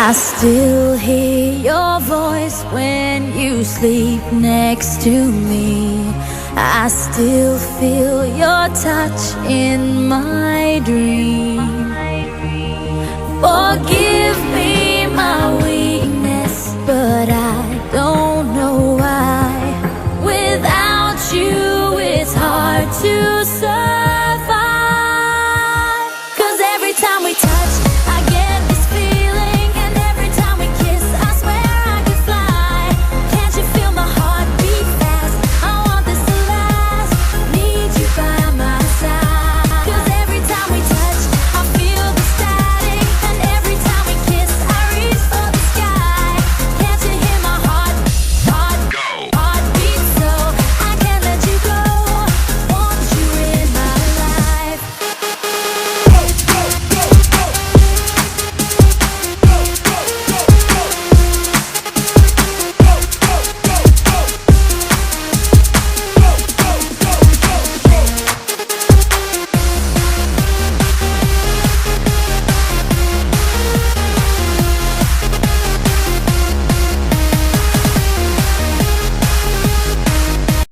I still hear your voice when you sleep next to me. I still feel your touch in my dreams.